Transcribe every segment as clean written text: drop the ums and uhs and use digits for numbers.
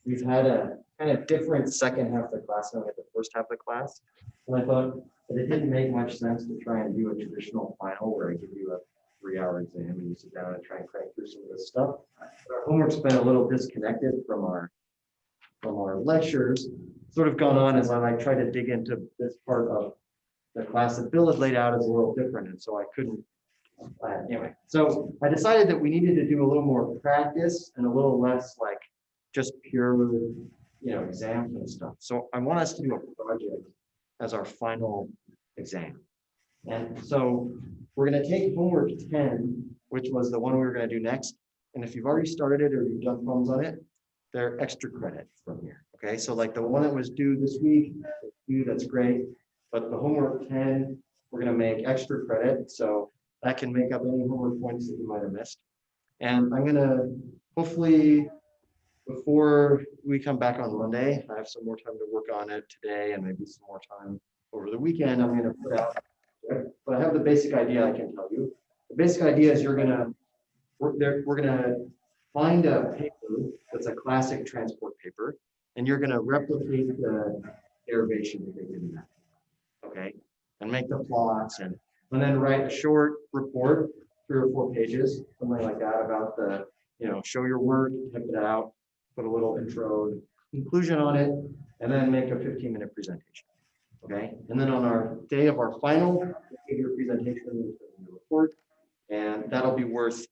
we've had a kind of different second half of the class than we had the first half of the class. And I thought that it didn't make much sense to try and do a traditional final where I give you a 3-hour exam and you sit down and try and crank through some of this stuff. But our homework's been a little disconnected from our lectures. Sort of gone on as I try to dig into this part of the class that Bill had laid out is a little different, and so I couldn't. Anyway, so I decided that we needed to do a little more practice and a little less like just pure, exams and stuff. So I want us to do a project as our final exam. And so we're going to take homework 10, which was the one we were going to do next. And if you've already started it or you've done problems on it, they're extra credit from here. Okay, so like the one that was due this week, that's great. But the homework 10, we're going to make extra credit. So that can make up any homework points that you might have missed. And I'm going to hopefully, before we come back on Monday, I have some more time to work on it today and maybe some more time over the weekend. I'm going to put out, but I have the basic idea I can tell you. The basic idea is we're going to find a paper that's a classic transport paper, and you're going to replicate the derivation that they did in that. Okay, and make the plots and then write a short report, 3 or 4 pages, something like that about the, show your work, type it out, put a little intro and conclusion on it, and then make a 15-minute presentation. Okay, and then on our day of our final, give your presentation in the report, and that'll be worth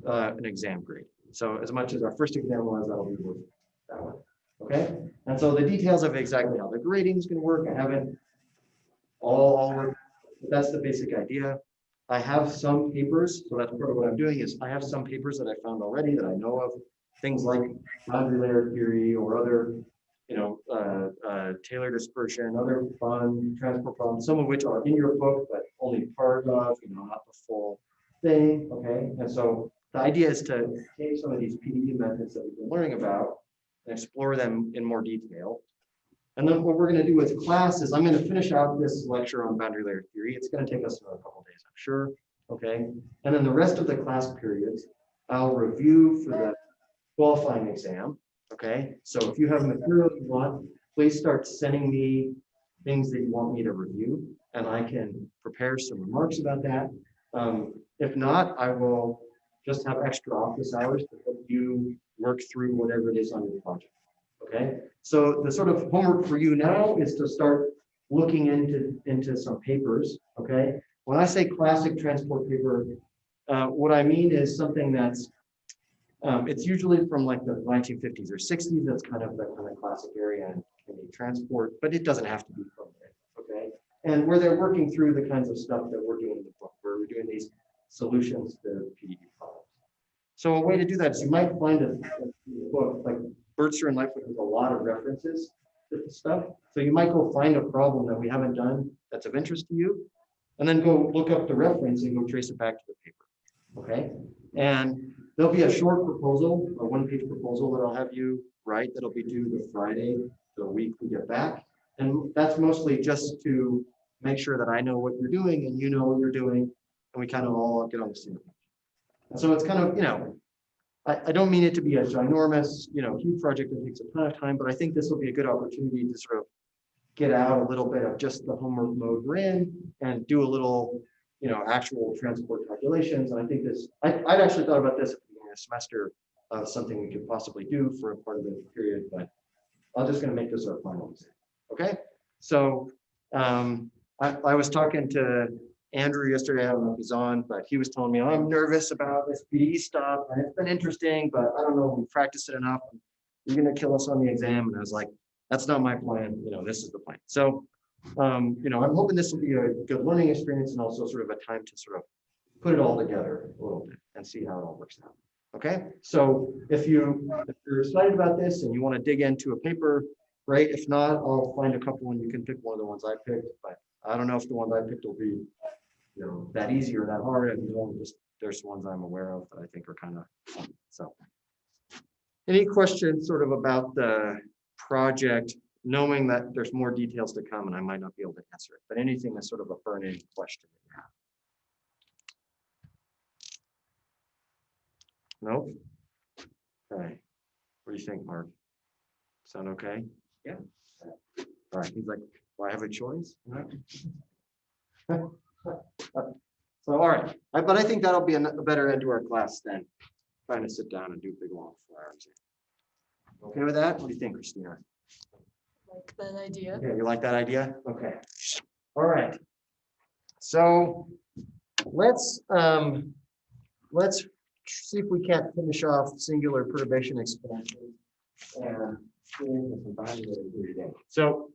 an exam grade. So as much as our first exam was, that'll be worth that one. Okay, and so the details of exactly how the grading is going to work, I haven't all that's the basic idea. I have some papers, so that's part of what I'm doing is I have some papers that I found already that I know of, things like boundary layer theory or other, Taylor dispersion, other fun transport problems, some of which are in your book, but only part of, not the full thing. Okay, and so the idea is to take some of these PDE methods that we've been learning about and explore them in more detail. And then what we're going to do with class is I'm going to finish out this lecture on boundary layer theory. It's going to take us a couple of days, I'm sure. Okay. And then the rest of the class periods, I'll review for the qualifying exam. Okay. So if you have material you want, please start sending me things that you want me to review, and I can prepare some remarks about that. If not, I will just have extra office hours to help you work through whatever it is on your project. Okay, so the sort of homework for you now is to start looking into some papers. Okay, when I say classic transport paper, what I mean is something that's it's usually from like the 1950s or 60s. That's kind of the classic area and can be transport, but it doesn't have to be from there. Okay, and where they're working through the kinds of stuff that we're doing in the book, where we're doing these solutions to PDE problems. So a way to do that is you might find a book like Bertzer and Lightfoot has a lot of references to this stuff. So you might go find a problem that we haven't done that's of interest to you, and then go look up the reference and go trace it back to the paper. Okay, and there'll be a short proposal, a 1-page proposal that I'll have you write that'll be due the Friday, the week we get back. And that's mostly just to make sure that I know what you're doing and you know what you're doing, and we kind of all get on the same page. And so it's kind of, I don't mean it to be a ginormous, huge project that takes a ton of time, but I think this will be a good opportunity to sort of get out a little bit of just the homework mode we're in and do a little, actual transport calculations. And I think this, I'd actually thought about this at the beginning of the semester, something we could possibly do for a part of the period, but I'm just going to make this our final exam. Okay, so I was talking to Andrew yesterday, I don't know if he's on, but he was telling me, I'm nervous about this PDE stuff, and it's been interesting, but I don't know if we practiced it enough. You're going to kill us on the exam. And I was like, that's not my plan. This is the plan. So, I'm hoping this will be a good learning experience and also sort of a time to sort of put it all together a little bit and see how it all works out. Okay, so if you're excited about this and you want to dig into a paper, great. If not, I'll find a couple and you can pick one of the ones I picked, but I don't know if the ones I picked will be that easy or that hard. And just there's ones I'm aware of that I think are kind of fun. So any questions sort of about the project, knowing that there's more details to come and I might not be able to answer it, but anything that's sort of a burning question that you have? Nope. Okay. What do you think, Mark? Sound okay? Yeah. All right. He's like, do I have a choice? So, all right. But I think that'll be a better end to our class than trying to sit down and do big long 4 hours. Okay with that? What do you think, Christina? Like that idea. Yeah, you like that idea? Okay. All right. So let's see if we can't finish off singular perturbation expansion and some boundary here today. So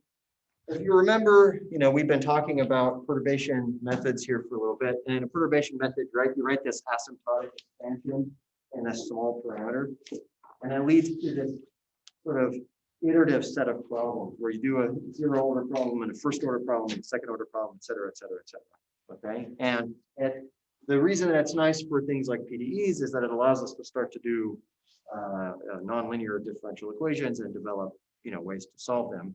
if you remember, we've been talking about perturbation methods here for a little bit. And in a perturbation method, right, you write this asymptotic expansion in a small parameter, and it leads to this sort of iterative set of problems where you do a 0 order problem and a 1st order problem and a 2nd order problem, et cetera, et cetera, et cetera. Okay. And the reason that's nice for things like PDEs is that it allows us to start to do nonlinear differential equations and develop, ways to solve them.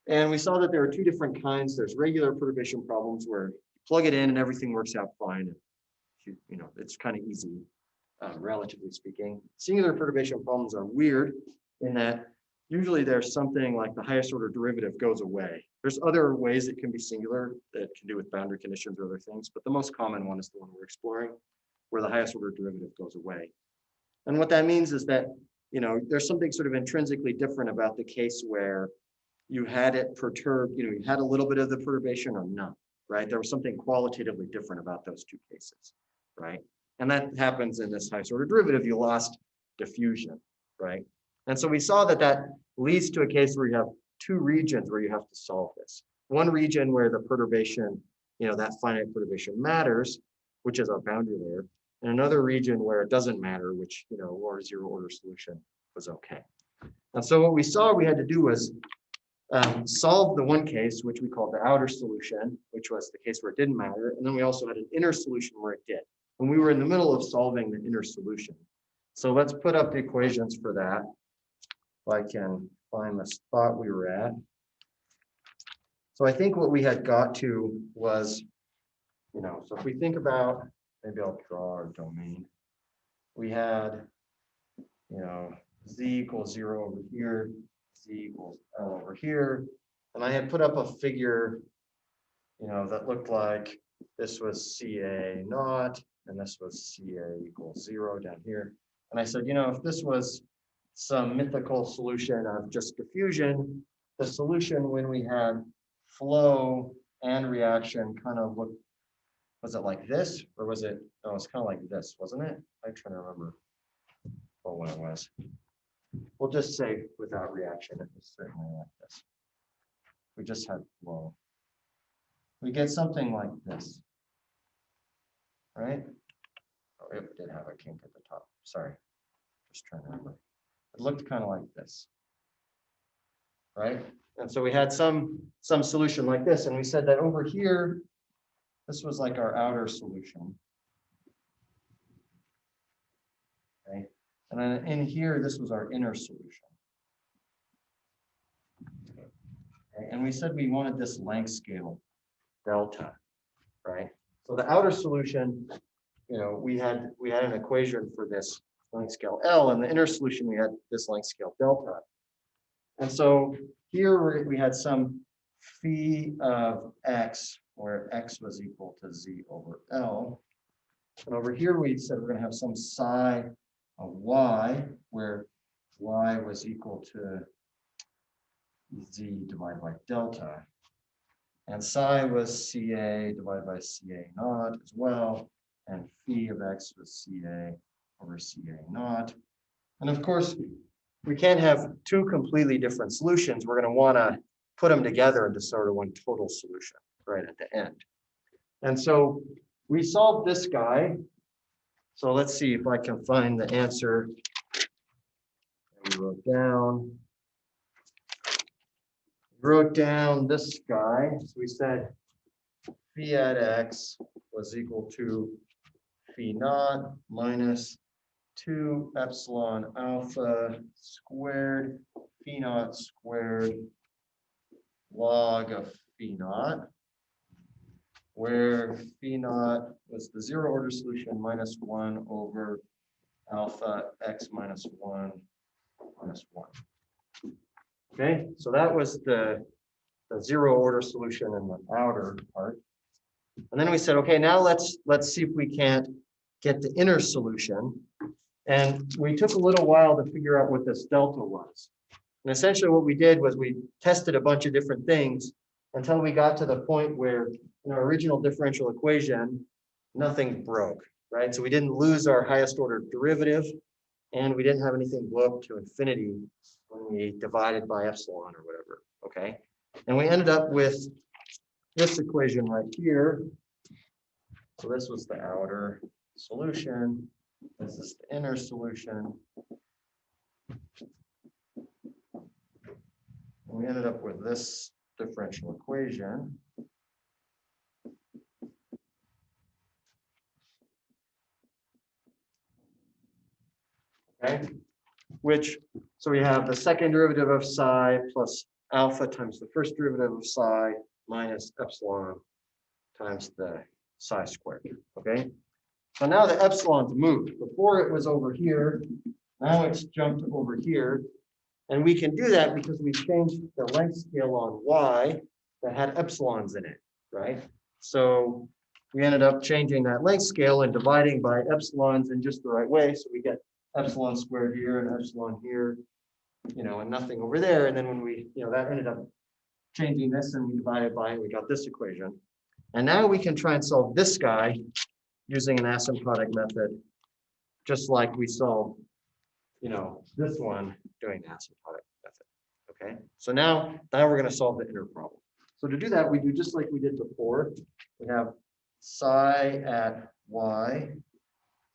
And we saw that there are 2 different kinds. There's regular perturbation problems where you plug it in and everything works out fine. And it's kind of easy. Relatively speaking. Singular perturbation problems are weird in that usually there's something like the highest order derivative goes away. There's other ways it can be singular that can do with boundary conditions or other things, but the most common one is the one we're exploring, where the highest order derivative goes away. And what that means is that, there's something sort of intrinsically different about the case where you had it perturbed, you had a little bit of the perturbation or none, right? There was something qualitatively different about those 2 cases, right? And that happens in this highest order derivative. You lost diffusion, right? And so we saw that that leads to a case where you have 2 regions where you have to solve this. One region where the perturbation, that finite perturbation matters, which is our boundary layer, and another region where it doesn't matter, which, our 0 order solution was okay. And so what we saw we had to do was solve the one case, which we called the outer solution, which was the case where it didn't matter. And then we also had an inner solution where it did. And we were in the middle of solving the inner solution. So let's put up the equations for that. If I can find the spot we were at. So I think what we had got to was, so if we think about, maybe I'll draw our domain. We had, z equals 0 over here, z equals L over here. And I had put up a figure, that looked like this was CA naught. And this was CA equals 0 down here. And I said, if this was some mythical solution of just diffusion, the solution when we had flow and reaction kind of looked, was it like this? Or was it, no, it's kind of like this, wasn't it? I'm trying to remember what it was. We'll just say without reaction, it was certainly like this. We just had flow. We get something like this. Right? Oh, it did have a kink at the top. Sorry. Just trying to remember. It looked kind of like this. Right? And so we had some solution like this. And we said that over here, this was like our outer solution. Okay. And then in here, this was our inner solution. Okay. And we said we wanted this length scale delta. Right? So the outer solution, we had an equation for this length scale L, and the inner solution we had this length scale delta. And so here we had some phi of x, where x was equal to z over L. And over here we said we're going to have some psi of y, where y was equal to z divided by delta. And psi was CA divided by CA naught as well. And phi of x was CA over CA naught. And of course, we can't have 2 completely different solutions. We're going to want to put them together into sort of one total solution right at the end. And so we solved this guy. So let's see if I can find the answer. And we wrote down this guy. So we said phi at x was equal to phi naught minus 2 epsilon alpha squared phi naught squared log of phi naught, where phi naught was the 0 order solution minus 1 over alpha x minus 1 minus 1. Okay, so that was the zero order solution in the outer part. And then we said, okay, now let's see if we can't get the inner solution. And we took a little while to figure out what this delta was. And essentially what we did was we tested a bunch of different things until we got to the point where in our original differential equation, nothing broke, right? So we didn't lose our highest order derivative, and we didn't have anything blow up to infinity when we divided by epsilon or whatever, okay? And we ended up with this equation right here. So this was the outer solution. This is the inner solution. And we ended up with this differential equation. Okay, so we have the second derivative of psi plus alpha times the first derivative of psi minus epsilon times the psi squared, okay? So now the epsilon's moved. Before it was over here, now it's jumped over here. And we can do that because we changed the length scale on y that had epsilons in it, right? So we ended up changing that length scale and dividing by epsilons in just the right way. So we get epsilon squared here and epsilon here, and nothing over there. And then when we, that ended up changing this and we divided by it, we got this equation. And now we can try and solve this guy using an asymptotic method, just like we solved, this one doing the asymptotic method. Okay, so now we're going to solve the inner problem. So to do that, we do just like we did before. We have psi at y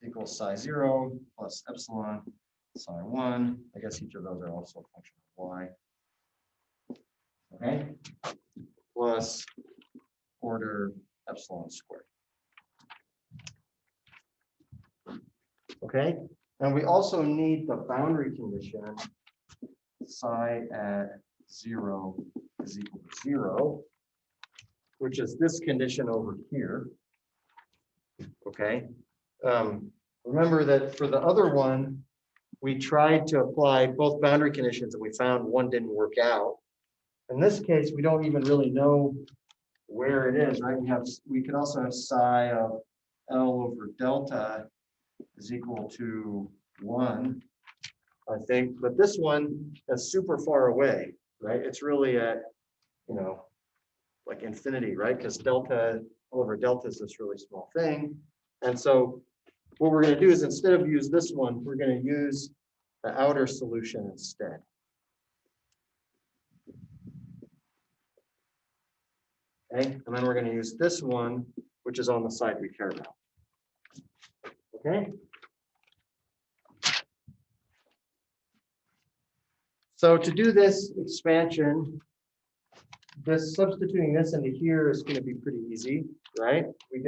equals psi 0 plus epsilon psi 1. I guess each of those are also a function of y. Okay, plus order epsilon squared. Okay, and we also need the boundary condition psi at 0 is equal to 0, which is this condition over here. Okay, remember that for the other one, we tried to apply both boundary conditions and we found one didn't work out. In this case, we don't even really know where it is, right? We could also have psi of L over delta is equal to 1, I think, but this one is super far away, right? It's really at, like infinity, right? Because delta over delta is this really small thing. And so what we're going to do is instead of use this one, we're going to use the outer solution instead. Okay, and then we're going to use this one, which is on the side we care about. Okay. So to do this expansion, substituting this into here is going to be pretty easy, right? We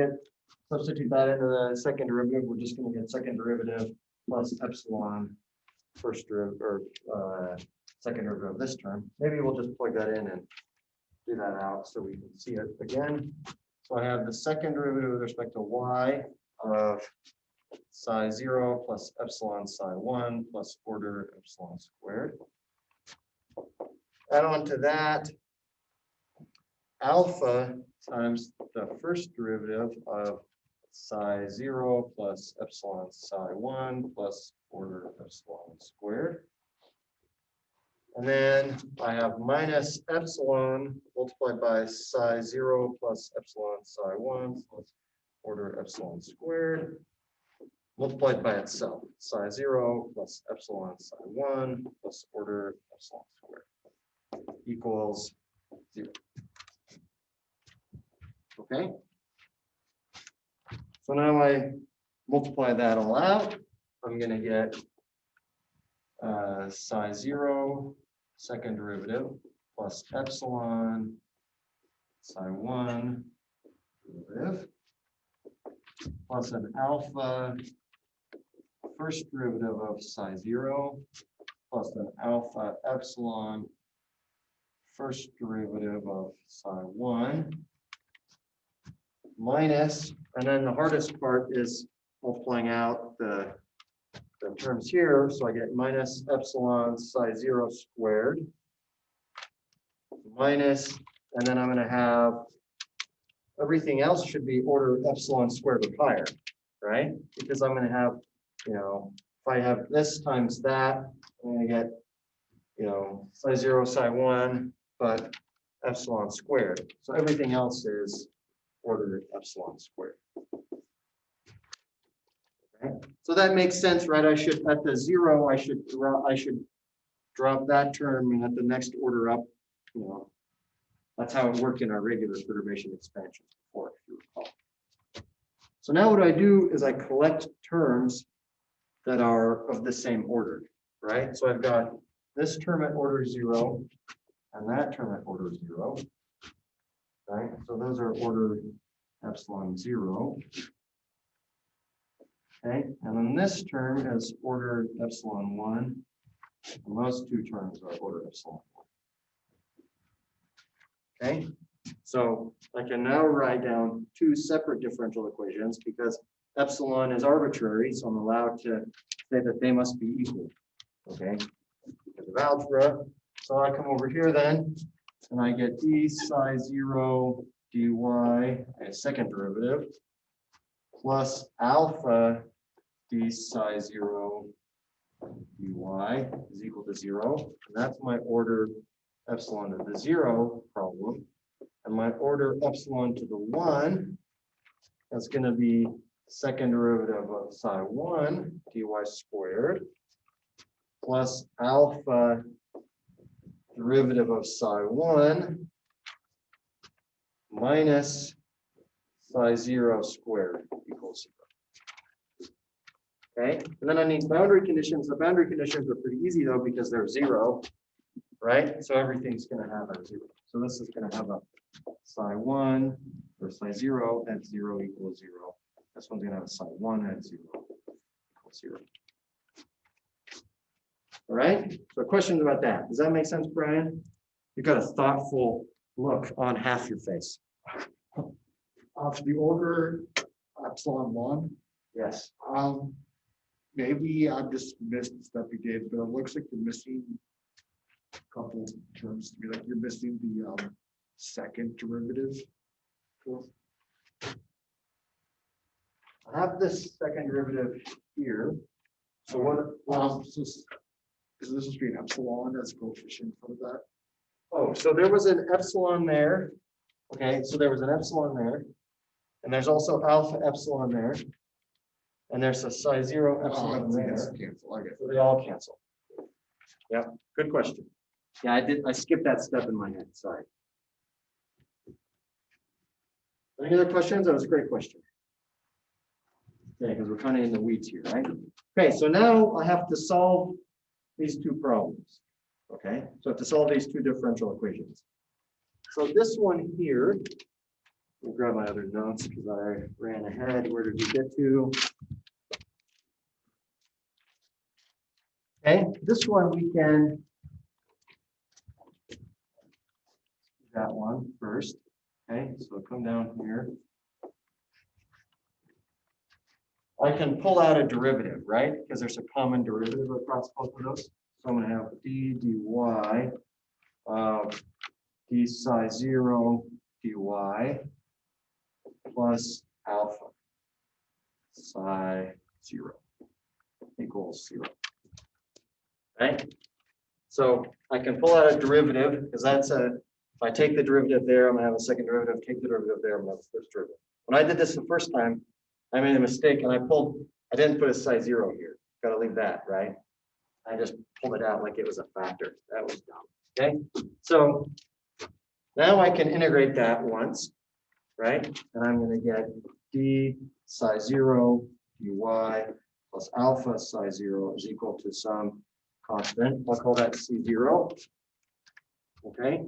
substitute that into the second derivative. We're just going to get second derivative plus epsilon first derivative or second derivative of this term. Maybe we'll just plug that in and do that out so we can see it again. So I have the second derivative with respect to y of psi 0 plus epsilon psi 1 plus order epsilon squared. Add on to that alpha times the first derivative of psi 0 plus epsilon psi 1 plus order epsilon squared. And then I have minus epsilon multiplied by psi 0 plus epsilon psi 1 plus order epsilon squared multiplied by itself. Psi 0 plus epsilon psi 1 plus order epsilon squared equals 0. Okay. So now I multiply that all out. I'm going to get psi 0 second derivative plus epsilon psi 1 derivative plus an alpha first derivative of psi 0 plus an alpha epsilon first derivative of psi 1 minus, and then the hardest part is multiplying out the the terms here, so I get minus epsilon psi 0 squared minus, and then I'm going to have everything else should be order epsilon squared or higher, right? Because I'm going to have, if I have this times that, I'm going to get, psi 0, psi 1, but epsilon squared. So everything else is order epsilon squared. Okay. So that makes sense, right? I should, at the 0, I should drop that term, and at the next order up, that's how it worked in our regular perturbation expansions before, if you recall. So now what I do is I collect terms that are of the same order, right? So I've got this term at order 0 and that term at order 0, right? So those are order epsilon 0. Okay, and then this term is order epsilon 1, and those two terms are order epsilon 1. Okay, so I can now write down two separate differential equations because epsilon is arbitrary, so I'm allowed to say that they must be equal. Okay, because of algebra. So I come over here then, and I get d psi 0 dy, a second derivative, plus alpha d psi 0 dy is equal to 0. And that's my order epsilon to the 0 problem. And my order epsilon to the 1, that's going to be second derivative of psi 1 dy squared plus alpha derivative of psi 1 minus psi 0 squared equals 0. Okay, and then I need boundary conditions. The boundary conditions are pretty easy though because they're 0, right? So everything's going to have a 0. So this is going to have a psi 1 or psi 0 at 0 equals 0. This one's going to have a psi 1 at 0 equals 0. All right, so questions about that? Does that make sense, Brian? You've got a thoughtful look on half your face. Of the order epsilon 1, Yes. maybe I've just missed the stuff you gave, but it looks like you're missing a couple terms to me, like you're missing the second derivative. I have this second derivative here. So what? Is this supposed to be an epsilon as a coefficient for that? Oh, so there was an epsilon there. Okay, so there was an epsilon there. And there's also alpha epsilon there. And there's a psi 0 epsilon there. Cancel. I get So they all cancel. Yeah, good question. Yeah, I skipped that step in my head. Sorry. Any other questions? That was a great question. Okay, because we're kind of in the weeds here, right? Okay, so now I have to solve these two problems. Okay, so I have to solve these two differential equations. So this one here, let me grab my other notes because I ran ahead. Where did we get to? Okay, this one we can do that one first. Okay, so come down here. I can pull out a derivative, right? Because there's a common derivative across both of those. So I'm going to have d dy of d psi 0 dy plus alpha psi 0 equals 0. Right? So I can pull out a derivative because that's if I take the derivative there, I'm going to have a second derivative, take the derivative there, I'm going to have a first derivative. When I did this the first time, I made a mistake and I didn't put a psi 0 here. Got to leave that, right? I just pulled it out like it was a factor. That was dumb. Okay, so now I can integrate that once, right? And I'm going to get d psi 0 dy plus alpha psi 0 is equal to some constant. I'll call that C0. Okay.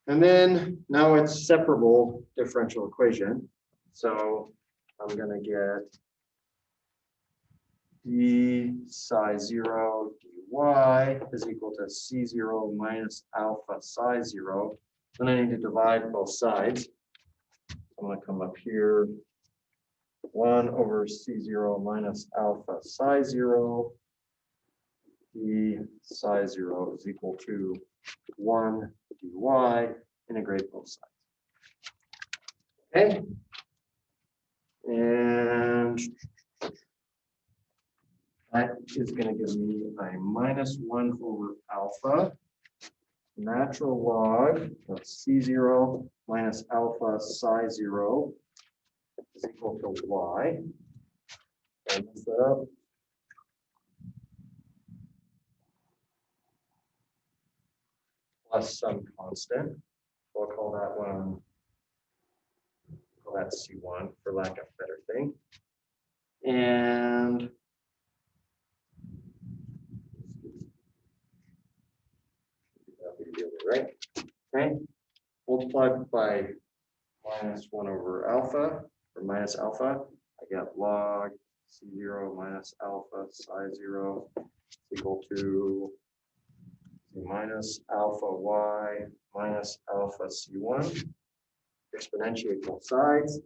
And then now it's separable differential equation. So I'm going to get d psi 0 dy is equal to C0 minus alpha psi 0. Then I need to divide both sides. I'm going to come up here 1 over C0 minus alpha psi 0 d psi 0 is equal to 1 dy, integrate both sides. Okay. And that is going to give me a minus 1 over alpha natural log of C0 minus alpha psi 0 is equal to y. And mix that up. Plus some constant. We'll call that one, call that C1 for lack of a better thing. And right? Okay. Multiplied by minus 1 over alpha, or minus alpha, I get log C0 minus alpha psi 0 is equal to minus alpha y minus alpha C1. Exponentiate both sides.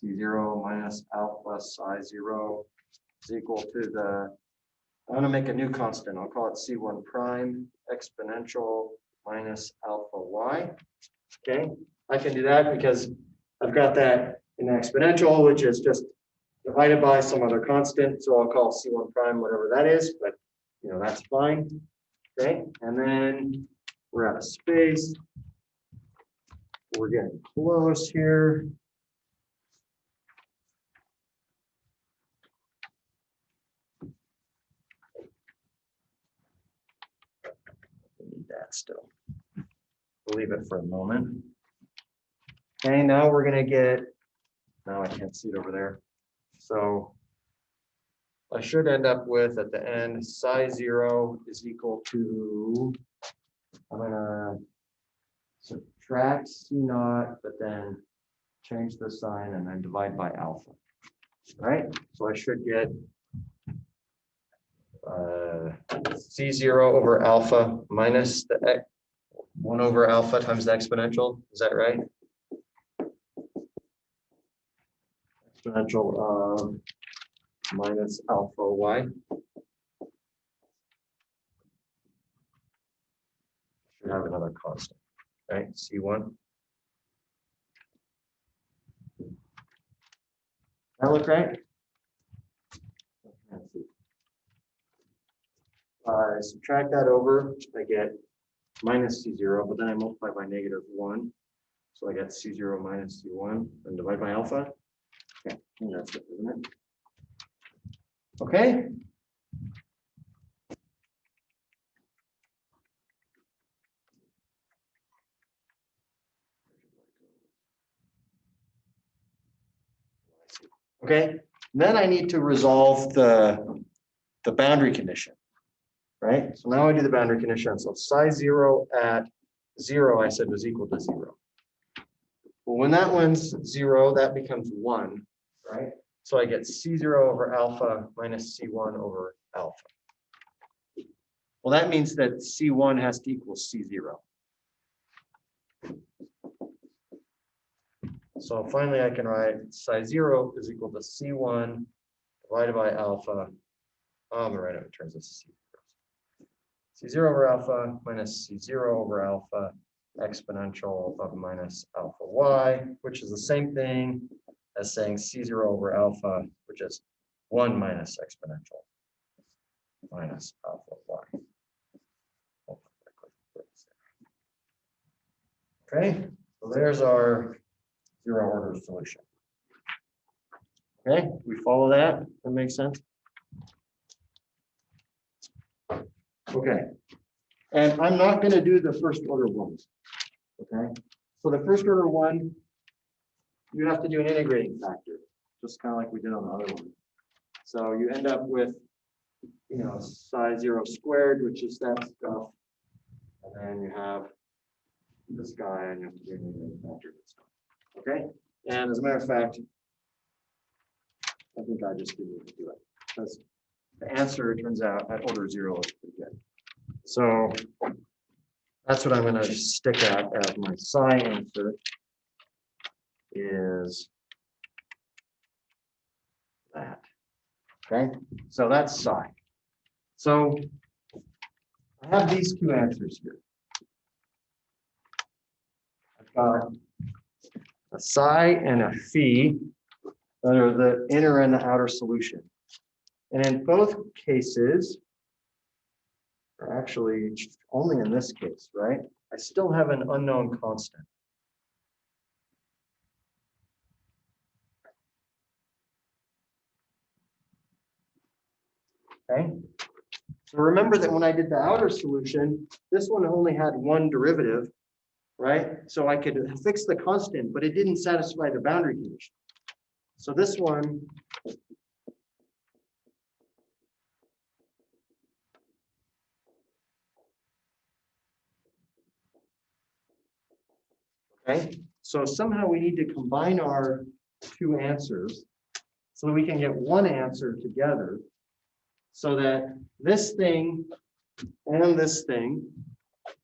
C0 minus alpha psi 0 is equal to the, I'm going to make a new constant. I'll call it C1 prime exponential minus alpha y. Okay, I can do that because I've got that in exponential, which is just divided by some other constant. So I'll call C1 prime whatever that is, but you know, that's fine. Okay, and then we're out of space. We're getting close here. We need that still. We'll leave it for a moment. Okay, now we're going to get, now I can't see it over there. So I should end up with at the end psi 0 is equal to, I'm going to subtract C0, but then change the sign and then divide by alpha. All right, so I should get C0 over alpha minus the 1 over alpha times the exponential. Is that right? Exponential of minus alpha y. Should have another constant, right? C1. That look right? Subtract that over, I get minus C0, but then I multiply by negative 1. So I get C0 minus C1 and divide by alpha. Okay, and that's it, isn't it? Okay. Okay, then I need to resolve the boundary condition, right? So now I do the boundary condition. So psi 0 at 0, I said was equal to 0. Well, when that one's 0, that becomes 1, right? So I get C0 over alpha minus C1 over alpha. Well, that means that C1 has to equal C0. So finally, I can write psi 0 is equal to C1 divided by alpha. I'm going to write it in terms of C0. C0 over alpha minus C0 over alpha exponential of minus alpha y, which is the same thing as saying C0 over alpha, which is 1 minus exponential minus alpha y. Okay, so there's our 0 order solution. Okay, we follow that? That makes sense? Okay, and I'm not going to do the first order ones. Okay, so the first order one, you have to do an integrating factor, just kind of like we did on the other one. So you end up with, you know, psi 0 squared, which is that stuff, and then you have this guy, and you have to do an integrating factor. Okay, and as a matter of fact, I think I just didn't even do it because the answer, it turns out, at order 0 is pretty good. So that's what I'm going to stick at as my psi answer is Okay, so that's psi. So I have these two answers here. I've got a psi and a phi that are the inner and the outer solution. And in both cases, or actually only in this case, right? I still have an unknown constant. Okay. So remember that when I did the outer solution, this one only had one derivative, right? So I could fix the constant, but it didn't satisfy the boundary condition. So this one, okay? So somehow we need to combine our two answers so that we can get one answer together so that this thing and this thing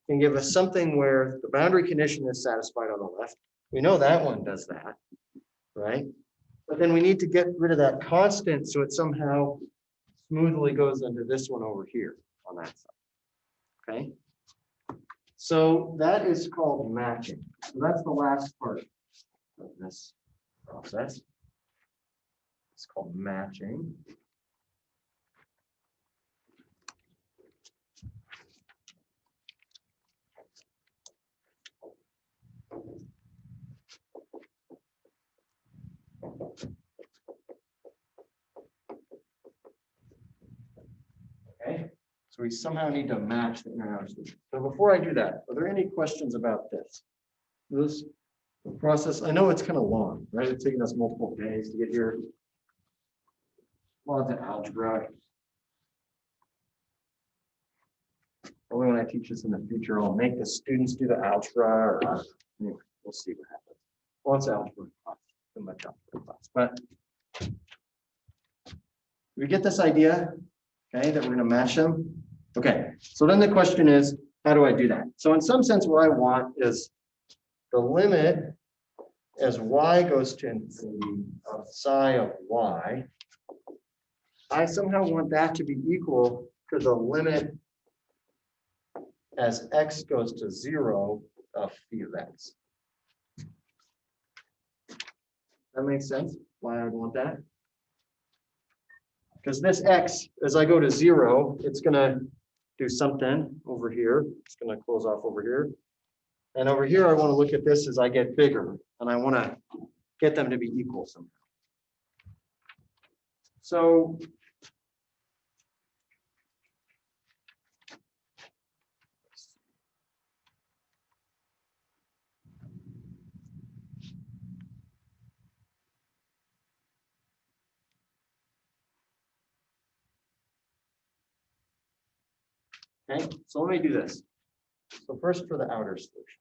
can give us something where the boundary condition is satisfied on the left. We know that one does that, right? But then we need to get rid of that constant so it somehow smoothly goes into this one over here on that side, okay? So that is called matching. So that's the last part of this process. It's called matching. Okay, so we somehow need to match the inner and outer solution. So before I do that, are there any questions about this? This process, I know it's kind of long, right? It's taking us multiple days to get here. Lots of algebra. Only when I teach this in the future, I'll make the students do the algebra, or anyway, we'll see what happens. Lots of algebra class, too much algebra class, but we get this idea, okay, that we're going to match them. Okay, so then the question is, how do I do that? So in some sense, what I want is the limit as y goes to infinity of psi of y. I somehow want that to be equal to the limit as x goes to 0 of phi of x. That makes sense? Why I would want that? Because this x, as I go to 0, it's going to do something over here. It's going to close off over here. And over here, I want to look at this as I get bigger, and I want to get them to be equal somehow. So okay, so let me do this. So first for the outer solution.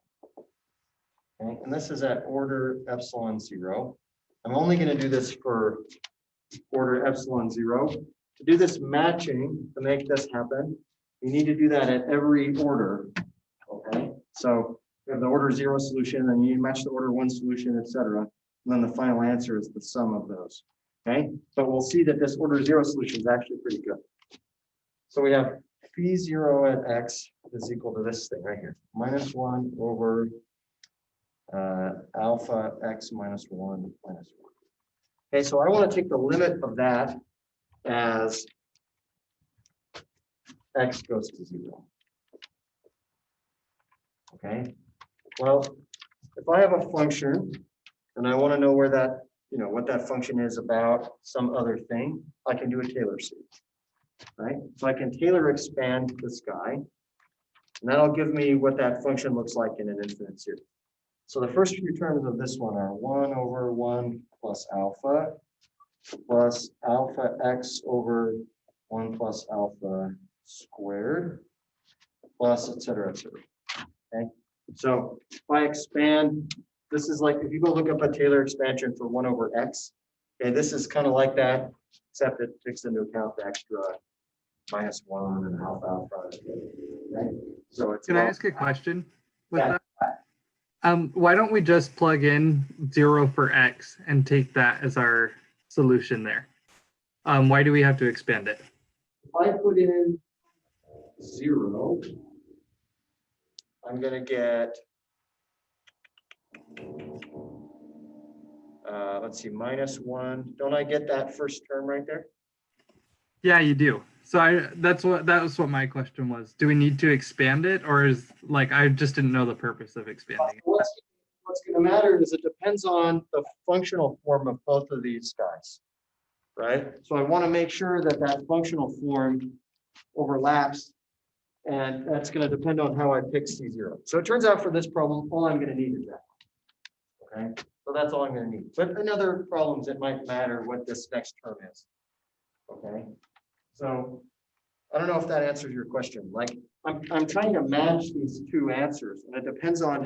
Okay, and this is at order epsilon 0. I'm only going to do this for order epsilon 0. To do this matching, to make this happen, you need to do that at every order. Okay, so you have the order 0 solution, then you match the order 1 solution, etc. And then the final answer is the sum of those. Okay, but we'll see that this order 0 solution is actually pretty good. So we have phi 0 at x is equal to this thing right here, minus 1 over alpha x minus 1 minus 1. Okay, so I want to take the limit of that as x goes to 0. Okay, well, if I have a function and I want to know where that, what that function is about some other thing, I can do a Taylor series, right? So I can Taylor expand this guy, and that'll give me what that function looks like in an infinite series. So the first few terms of this one are 1 over 1 plus alpha x over 1 plus alpha squared plus et cetera, et cetera. Okay, so if I expand, this is like if you go look up a Taylor expansion for 1 over x, okay, this is kind of like that, except it takes into account the extra minus 1 and alpha. Okay, so it's Can I ask a question with Yeah. that? Why don't we just plug in 0 for x and take that as our solution there? Why do we have to expand it? If I put in 0, I'm gonna get, let's see, -1. Don't I get that first term right there? Yeah, you do. So that was what my question was. Do we need to expand it, or is like I just didn't know the purpose of expanding it? What's gonna matter is it depends on the functional form of both of these guys, right? So I wanna make sure that that functional form overlaps, and that's gonna depend on how I pick C0. So it turns out for this problem, all I'm gonna need is that. Okay, so that's all I'm gonna need. But in other problems, it might matter what this next term is. Okay, so I don't know if that answers your question. Like, I'm trying to match these two answers, and it depends on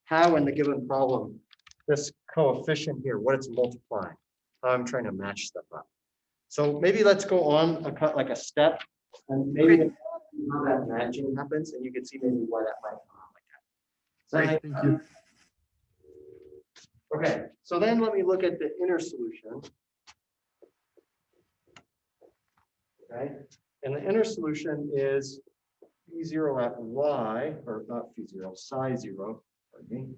how in the given problem, this coefficient here, what it's multiplying, how I'm trying to match stuff up. So maybe let's go on like a step, and maybe Okay. how that matching happens, and you can see maybe why that might come out like that. Great, thank you. Okay, so then let me look at the inner solution. Okay, and the inner solution is phi0 at y, or not phi0, psi0, pardon me.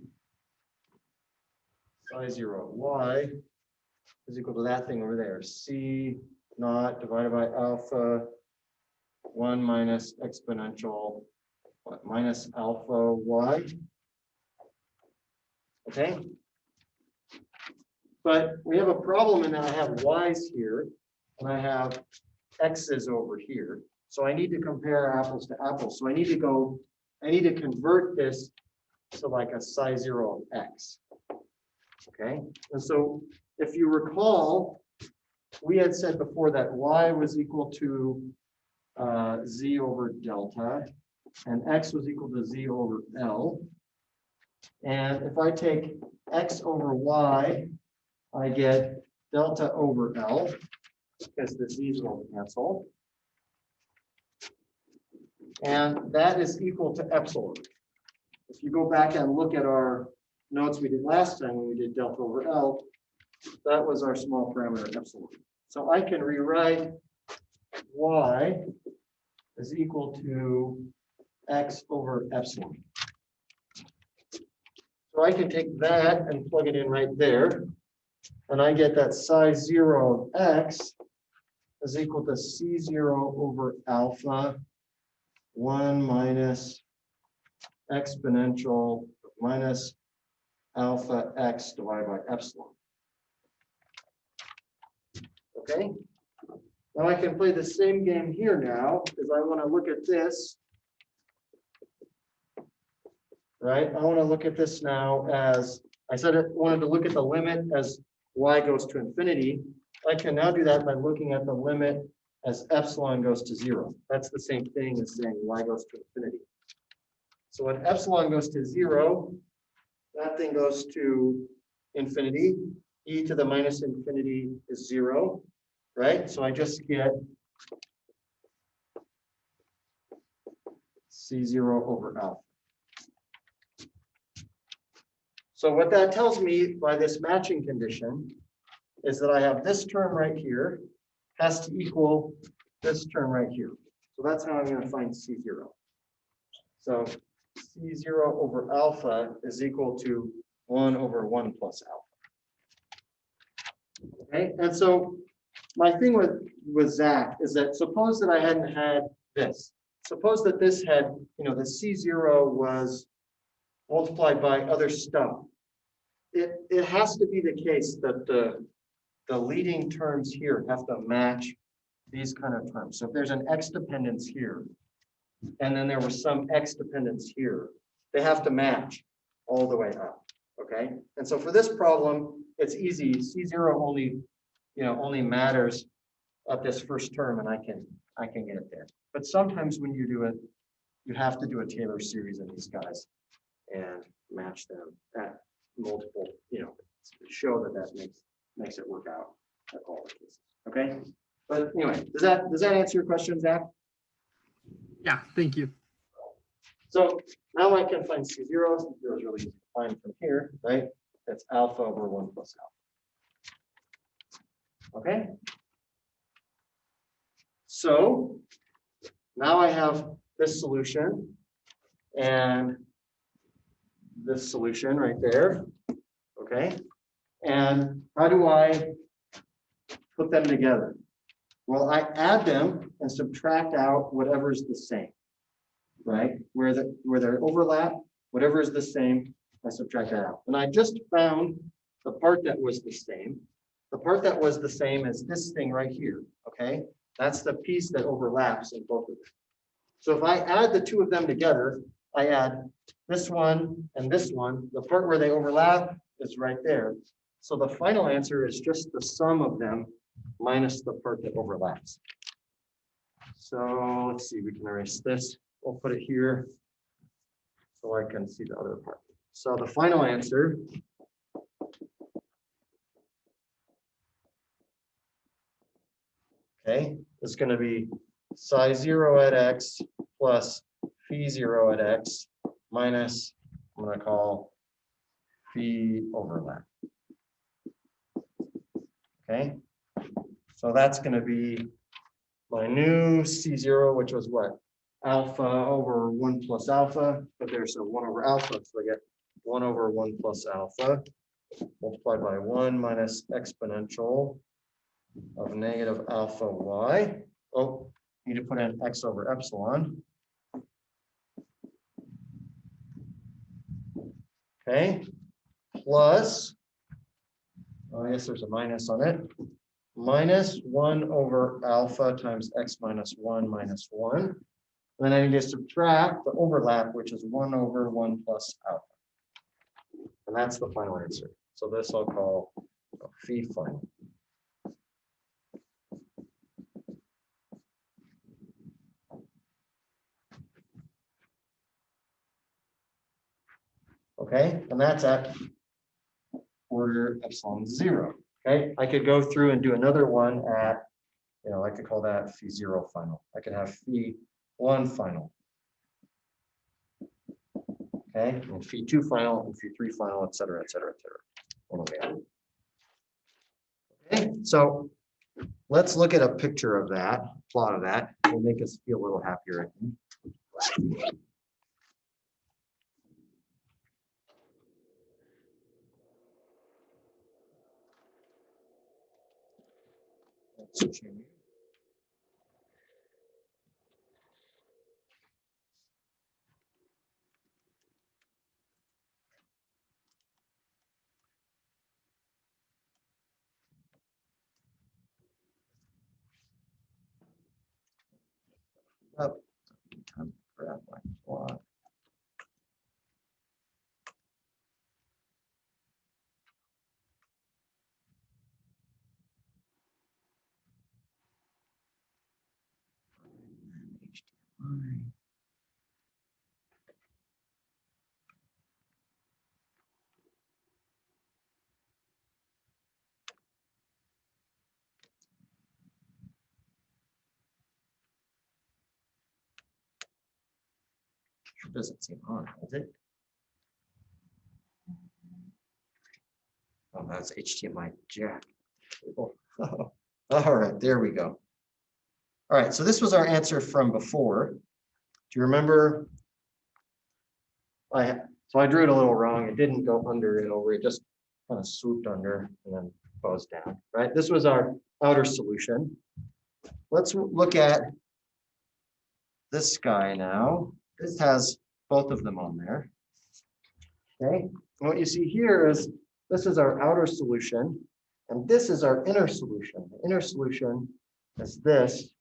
Psi0 at y is equal to that thing over there, c naught divided by alpha 1 minus exponential what, minus alpha y. Okay. But we have a problem in that I have y's here and I have x's over here. So I need to compare apples to apples. So I need to convert this to like a psi0 of x. Okay. And so if you recall, we had said before that y was equal to z over delta and x was equal to z over L. And if I take x over y, I get delta over L, because the z's will cancel. And that is equal to epsilon. If you go back and look at our notes we did last time when we did delta over L, that was our small parameter epsilon. So I can rewrite y is equal to x over epsilon. So I can take that and plug it in right there. And I get that psi0 of x is equal to C0 over alpha 1 minus exponential minus alpha x divided by epsilon. Okay. Now I can play the same game here now because I want to look at this. Right. I want to look at this now as I said, I wanted to look at the limit as y goes to infinity. I can now do that by looking at the limit as epsilon goes to 0. That's the same thing as saying y goes to infinity. So when epsilon goes to 0, that thing goes to infinity. E to the minus infinity is 0, right? So I just get C0 over alpha. So what that tells me by this matching condition is that I have this term right here has to equal this term right here. So that's how I'm going to find C0. So C0 over alpha is equal to 1 over 1 plus alpha. Okay, and so my thing with Zach is that suppose that I hadn't had this. Suppose that this had, the C0 was multiplied by other stuff. It has to be the case that the leading terms here have to match these kind of terms. So if there's an x dependence here, and then there was some x dependence here, they have to match all the way up. Okay. And so for this problem, it's easy. C0 only matters at this first term, and I can get it there. But sometimes when you do it, you have to do a Taylor series of these guys and match them at multiple, show that makes it work out at all the cases. Okay. But anyway, does that answer your question, Zach? Yeah, thank you. So now I can find C0. C0 is really easy to find from here, right? That's alpha over 1 plus alpha. Okay. So now I have this solution and this solution right there. Okay. And how do I put them together? Well, I add them and subtract out whatever is the same, right? Where they overlap, whatever is the same, I subtract that out. And I just found the part that was the same. The part that was the same is this thing right here, okay? That's the piece that overlaps in both of them. So if I add the two of them together, I add this one and this one. The part where they overlap is right there. So the final answer is just the sum of them minus the part that overlaps. So let's see, we can erase this. We'll put it here so I can see the other part. So the final answer is going to be psi 0 at x plus phi 0 at x minus, I'm going to call phi overlap. Okay, so that's going to be my new C0, which was what? Alpha over 1 plus alpha, but there's a 1 over alpha, so I get 1 over 1 plus alpha multiplied by 1 minus exponential of negative alpha y. Oh, need to put in x over epsilon. Okay, plus, I guess there's a minus on it, minus 1 over alpha times x minus 1 minus 1. And then I need to subtract the overlap, which is 1 over 1 plus alpha. And that's the final answer. So this I'll call phi final. Okay, and that's at order epsilon 0. Okay, I could go through and do another one at, I could call that phi 0 final. I could have phi 1 final. Okay, and phi 2 final, and phi 3 final, et cetera, et cetera, et cetera. Okay, so let's look at a picture of that, plot of that. It'll make us feel a little happier, I think. Up. Time to grab my plot. Sure doesn't seem on, does it? Oh, that's HDMI jack. Oh, all right, there we go. All right, so this was our answer from before. Do you remember? So I drew it a little wrong. It didn't go under and over. It just kind of swooped under and then goes down, right? This was our outer solution. Let's look at this guy now. This has both of them on there. Okay, and what you see here is this is our outer solution, and this is our inner solution. The inner solution is this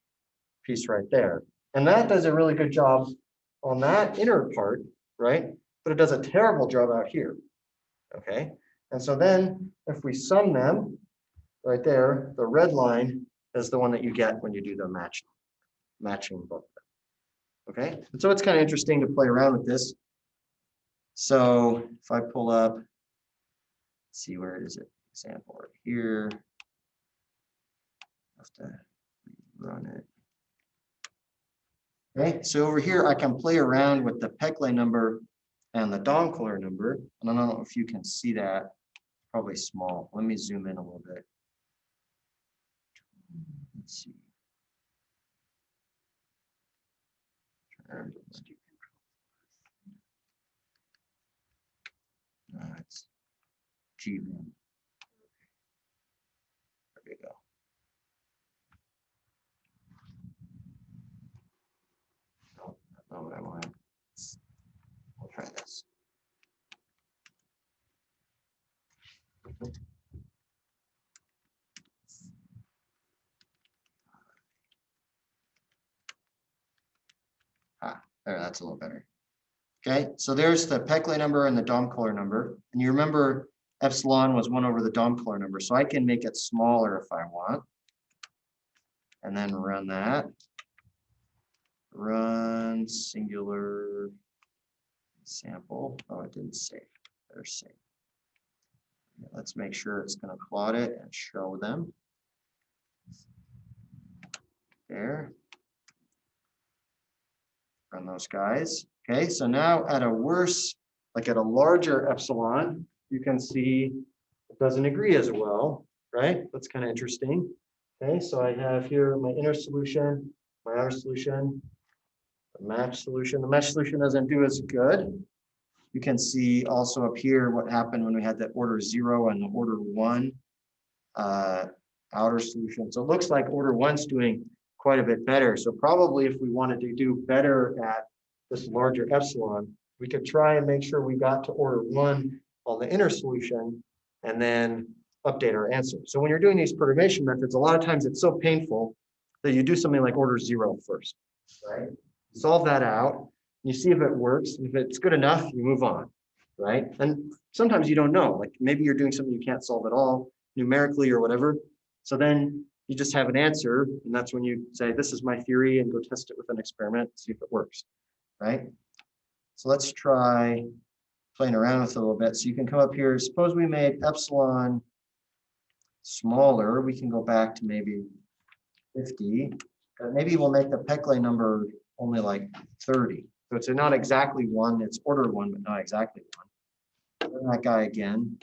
piece right there. And that does a really good job on that inner part, right? But it does a terrible job out here. Okay, and so then if we sum them right there, the red line is the one that you get when you do the matching both. Okay, and so it's kind of interesting to play around with this. So if I pull up, let's see, where is it? Example right here. Have to run it. Okay, so over here I can play around with the Peclet number and the Domkohler number. And I don't know if you can see that. It's probably small. Let me zoom in a little bit. Let's see. It's ChEn. There we go. No, that's not what I want. I'll try this. There, that's a little better. Okay, so there's the Peclet number and the Domkohler number. And you remember epsilon was 1 over the Domkohler number, so I can make it smaller if I want. And then run that. Run singular sample. Oh, it didn't save. Better save. Let's make sure it's going to plot it and show them. There. Run those guys. Okay, so now at a worse, like at a larger epsilon, you can see it doesn't agree as well, right? That's kind of interesting. Okay, so I have here my inner solution, my outer solution, the match solution. The match solution doesn't do as good. You can see also up here what happened when we had that order 0 and the order 1 outer solution. So it looks like order 1's doing quite a bit better. So probably if we wanted to do better at this larger epsilon, we could try and make sure we got to order 1 on the inner solution and then update our answer. So when you're doing these perturbation methods, a lot of times it's so painful that you do something like order 0 first, right? Solve that out. You see if it works. If it's good enough, you move on, right? And sometimes you don't know, like maybe you're doing something you can't solve at all numerically or whatever. So then you just have an answer, and that's when you say, this is my theory, and go test it with an experiment, see if it works, right? So let's try playing around with it a little bit. So you can come up here. Suppose we made epsilon smaller. We can go back to maybe 50. Maybe we'll make the Peclet number only like 30. So it's not exactly 1, it's order 1, but not exactly 1. Run that guy again.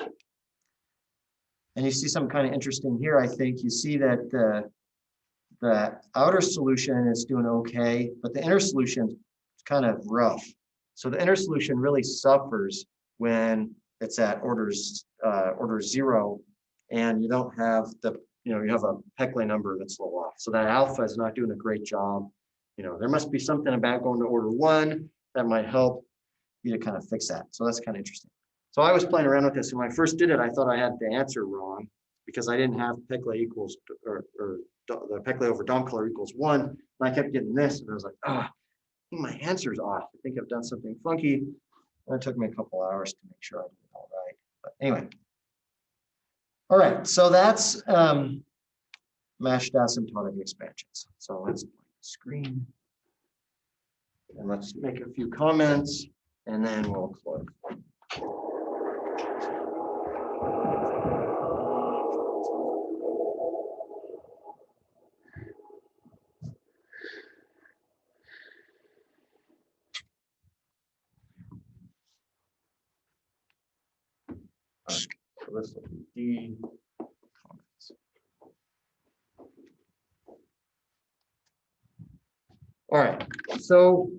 And you see something kind of interesting here, I think. You see that the outer solution is doing okay, but the inner solution is kind of rough. So the inner solution really suffers when it's at order 0, and you don't have the, you have a Peclet number that's a little off. So that alpha is not doing a great job. There must be something about going to order 1 that might help you to kind of fix that. So that's kind of interesting. So I was playing around with this, and when I first did it, I thought I had the answer wrong because I didn't have Peclet equals, or the Peclet over Domkohler equals 1. And I kept getting this, and I was like, I think my answer's off. I think I've done something funky. And it took me a couple hours to make sure I did it all right. But anyway. All right, so that's meshed asymptotic expansions. So let's blank the screen. And let's make a few comments, and then we'll close. So this will be D comments. All right, so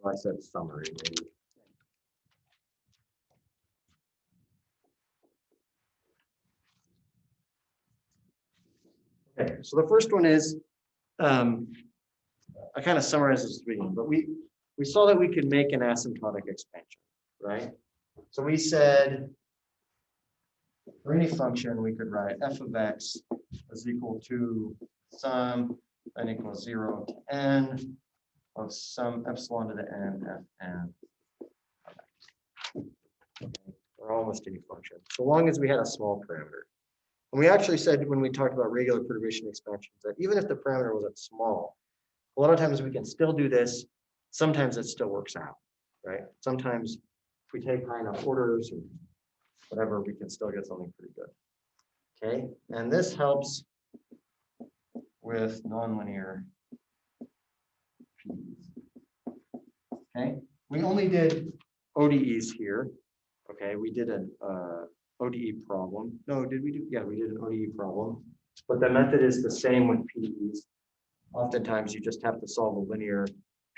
I said summary. Maybe. Okay, so the first one is, I kind of summarized this at the beginning, but we saw that we could make an asymptotic expansion, right? So we said for any function, we could write f of x is equal to sum n equals 0 to n of some epsilon to the n f n of x. Okay, or almost any function, so long as we had a small parameter. And we actually said when we talked about regular perturbation expansions that even if the parameter wasn't small, a lot of times we can still do this. Sometimes it still works out, right? Sometimes if we take high enough orders or whatever, we can still get something pretty good. Okay, and this helps with nonlinear PDEs. Okay, we only did ODEs here. Okay, we did an ODE problem. No, did we do? Yeah, we did an ODE problem. But the method is the same with PDEs. Oftentimes, you just have to solve a linear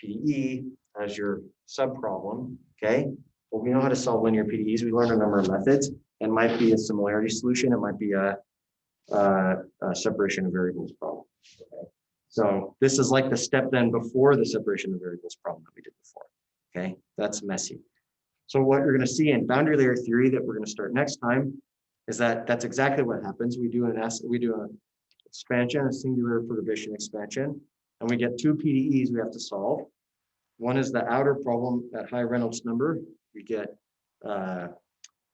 PDE as your subproblem, okay? Well, we know how to solve linear PDEs. We learned a number of methods. It might be a similarity solution. It might be a separation of variables problem. Okay? So this is like the step then before the separation of variables problem that we did before. Okay, that's messy. So what you're going to see in boundary layer theory that we're going to start next time is that that's exactly what happens. We do an expansion, a singular perturbation expansion, and we get two PDEs we have to solve. One is the outer problem at high Reynolds number. We get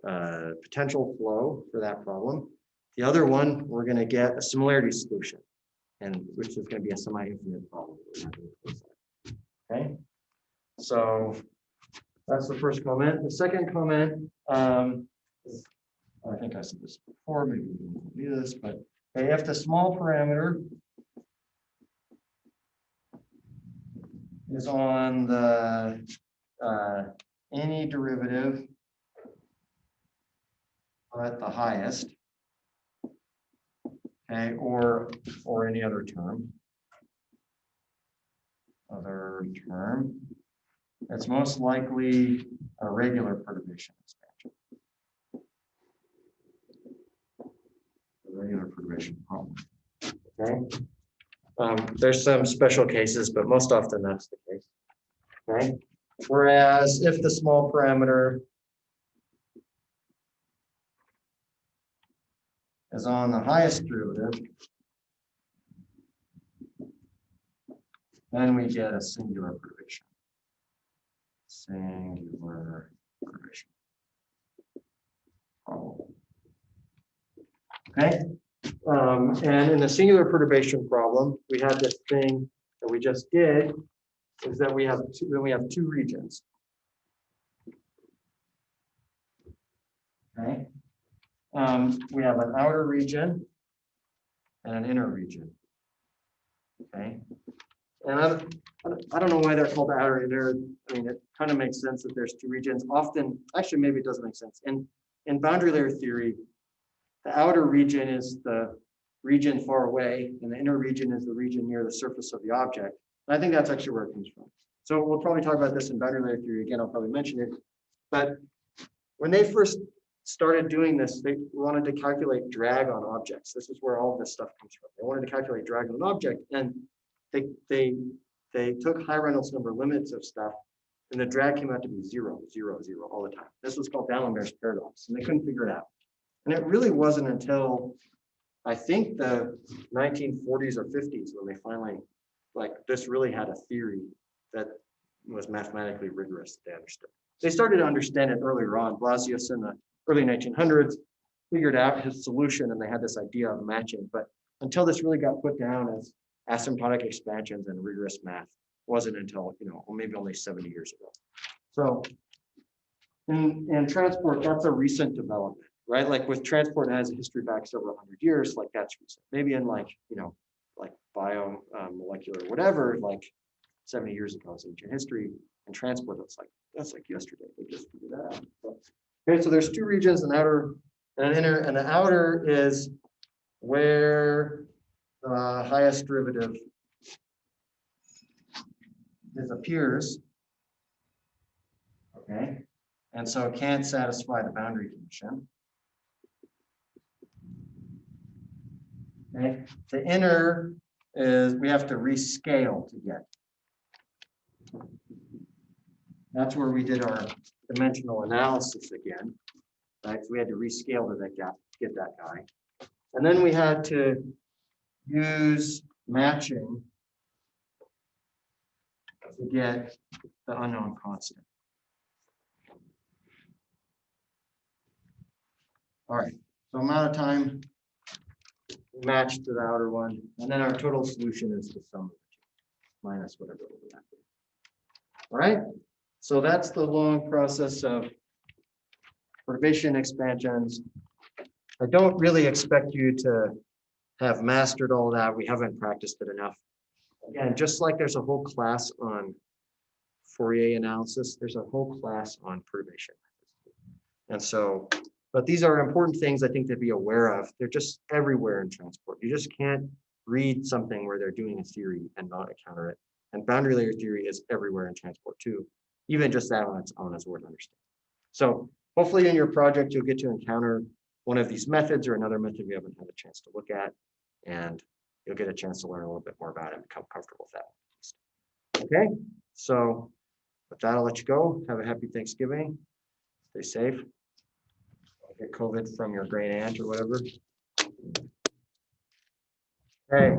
potential flow for that problem. The other one, we're going to get a similarity solution, and which is going to be a semi-infinite problem. Okay, so that's the first comment. The second comment, I think I said this before, maybe we didn't do this, but if the small parameter is on the any derivative at the highest, okay, or any other term, it's most likely a regular perturbation expansion. A regular perturbation problem. Okay. There's some special cases, but most often that's the case. Okay. Whereas if the small parameter is on the highest derivative, then we get a singular perturbation. Singular perturbation. Oh. Okay. And in the singular perturbation problem, we had this thing that we just did, is that we have two regions. Okay. We have an outer region and an inner region. Okay. And I don't know why they're called outer and inner. I mean, it kind of makes sense that there's two regions. Often, actually, maybe it doesn't make sense. In boundary layer theory, the outer region is the region far away, and the inner region is the region near the surface of the object. And I think that's actually where it comes from. So we'll probably talk about this in boundary layer theory again. I'll probably mention it. But when they first started doing this, they wanted to calculate drag on objects. This is where all of this stuff comes from. They wanted to calculate drag on an object, and they took high Reynolds number limits of stuff, and the drag came out to be 0, 0, 0 all the time. This was called D'Alembert's paradox, and they couldn't figure it out. And it really wasn't until I think the 1940s or 50s when they finally, like, this really had a theory that was mathematically rigorous that they understood. They started to understand it earlier on. Blasius in the early 1900s figured out his solution, and they had this idea of matching. But until this really got put down as asymptotic expansions and rigorous math, wasn't until, maybe only 70 years ago. So in transport, that's a recent development, right? Like with transport, it has a history back several hundred years, like that's recent. Maybe in like bio molecular whatever, like 70 years ago is ancient history. And transport, that's like yesterday. They just figured that out. Okay, so there's two regions, an outer and an inner, and the outer is where the highest derivative appears. Okay, and so it can't satisfy the boundary condition. Okay, the inner is we have to rescale to get. That's where we did our dimensional analysis again. Right, so we had to rescale to that guy, get that guy, and then we had to use matching to get the unknown constant. All right, so amount of time matched to the outer one, and then our total solution is the sum of the two, minus whatever overlap. All right, so that's the long process of perturbation expansions. I don't really expect you to have mastered all that. We haven't practiced it enough. Again, just like there's a whole class on Fourier analysis, there's a whole class on perturbation. And so, but these are important things I think to be aware of. They're just everywhere in transport. You just can't read something where they're doing a theory and not encounter it. And boundary layer theory is everywhere in transport too. Even just that on its own is worth understanding. So hopefully in your project, you'll get to encounter one of these methods or another method we haven't had a chance to look at. And you'll get a chance to learn a little bit more about it and become comfortable with that. Okay, so with that, I'll let you go. Have a happy Thanksgiving. Stay safe. Don't get COVID from your great aunt or whatever. Okay.